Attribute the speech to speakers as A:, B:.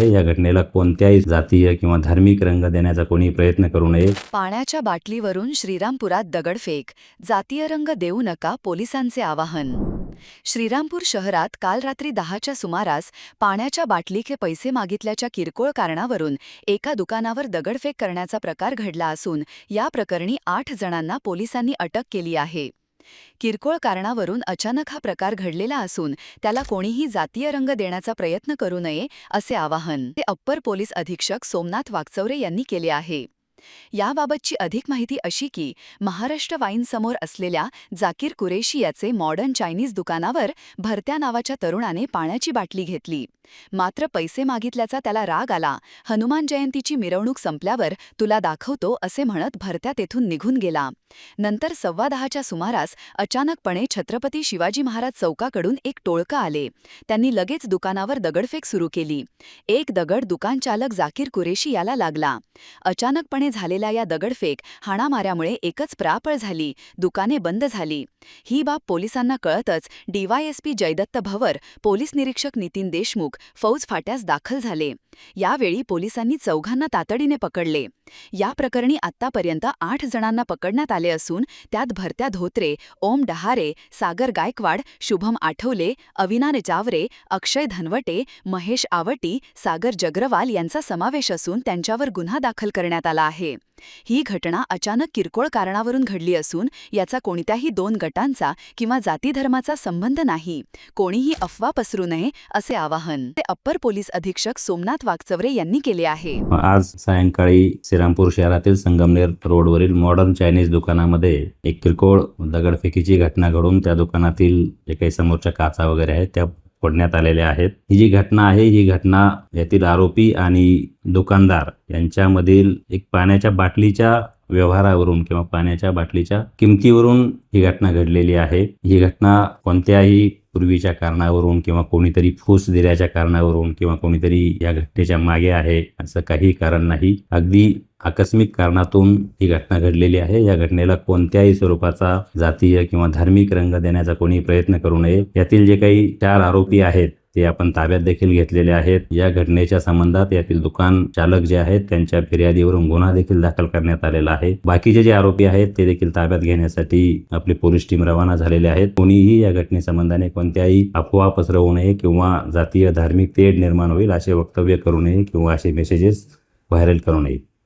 A: आहे। या घटनेला कोणत्याही जातीय किंवा धार्मिक रंग देण्याचा कोणी प्रयत्न करू नये।
B: पाण्याच्या बाटलीवरून श्रीरामपुरात दगडफेक, जातीय रंग देऊ नका, पोलिसांचे आवाहन। श्रीरामपूर शहरात काल रात्री 10च्या सुमारास पाण्याच्या बाटलीचे पैसे मागितल्याच्या किरकोळ कारणावरून एका दुकानावर दगडफेक करण्याचा प्रकार घडला असून या प्रकरणी 8 जणांना पोलिसांनी अटक केली आहे। किरकोळ कारणावरून अचानक हा प्रकार घडलेला असून त्याला कोणीही जातीय रंग देण्याचा प्रयत्न करू नये असे आवाहन ते अप्पर पोलीस अधीक्षक सोमनाथ वाकचौरे यांनी केले आहे। याबाबतची अधिक माहिती अशी की महाराष्ट्र वाईन समोर असलेल्या जाकीर कुरेशी याचे मॉडर्न चायनीज दुकानावर भरत्या नावाच्या तरुणाने पाण्याची बाटली घेतली। मात्र पैसे मागितल्याचा त्याला राग आला। हनुमान जयंतीची मिरवणूक संपल्यावर तुला दाखवतो असे म्हणत भरत्या तेथून निघून गेला। नंतर 10:15च्या सुमारास अचानकपणे छत्रपती शिवाजी महाराज चौकाकडून एक टोळकं आले। त्यांनी लगेच दुकानावर दगडफेक सुरू केली। एक दगड दुकानचालक जाकीर कुरेशी याला लागला। अचानकपणे झालेल्या या दगडफेक हाणामाऱ्यामुळे एकच पळापळ झाली, दुकाने बंद झाली। ही बाब पोलिसांना कळतच डीवायएसपी जयदत्त भवर, पोलीस निरीक्षक नितीन देशमुख फौज फाट्यास दाखल झाले। यावेळी पोलिसांनी चौघांना तातडीने पकडले। या प्रकरणी आत्तापर्यंत 8 जणांना पकडण्यात आले असून त्यात भरत्या धोत्रे, ओम डहारे, सागर गायकवाड, शुभम आठवले, अविनाश जावरे, अक्षय धनवटे, महेश आवटी, सागर जग्रवाल यांचा समावेश असून त्यांच्यावर गुन्हा दाखल करण्यात आला आहे। ही घटना अचानक किरकोळ कारणावरून घडली असून याचा कोणत्याही 2 गटांचा किंवा जाती धर्माचा संबंध नाही। कोणीही अफवा पसरू नये असे आवाहन ते अप्पर पोलीस अधीक्षक सोमनाथ वाकचौरे यांनी केले आहे।
A: आज सायंकाळी श्रीरामपूर शहरातील संगमनेर रोडवरील मॉडर्न चायनीज दुकानामध्ये एक किरकोळ दगडफेकीची घटना घडून त्या दुकानातील जे काही समोरच्या काचा वगैरे आहेत त्या फोडण्यात आलेल्या आहेत। ही जी घटना आहे ही घटना यातील आरोपी आणि दुकानदार यांच्यामधील एक पाण्याच्या बाटलीच्या व्यवहारावरून किंवा पाण्याच्या बाटलीच्या किमतीवरून ही घटना घडलेली आहे। ही घटना कोणत्याही पूर्वीच्या कारणावरून किंवा कोणीतरी फूस दिल्याच्या कारणावरून किंवा कोणीतरी या घटनेच्या मागे आहे असं काही कारण नाही। अगदी आकस्मिक कारणातून ही घटना घडलेली आहे। या घटनेला कोणत्याही स्वरूपाचा जातीय किंवा धार्मिक रंग देण्याचा कोणी प्रयत्न करू नये। यातील जे काही 4 आरोपी आहेत ते आपण ताब्यात देखील घेतलेले आहेत। या घटनेच्या संबंधात यातील दुकान चालक जे आहेत त्यांच्या फिर्यादीवरून गुन्हा देखील दाखल करण्यात आलेला आहे। बाकीचे जे आरोपी आहेत ते देखील ताब्यात घेण्यासाठी आपली पोलीस टीम रवाना झालेले आहेत। कोणीही या घटनेसंबंधाने कोणत्याही अफवा पसरवू नये किंवा जातीय धार्मिक तेढ निर्माण होईल असे वक्तव्य करू नये किंवा असे मेसेजेस व्हायरल करू नये।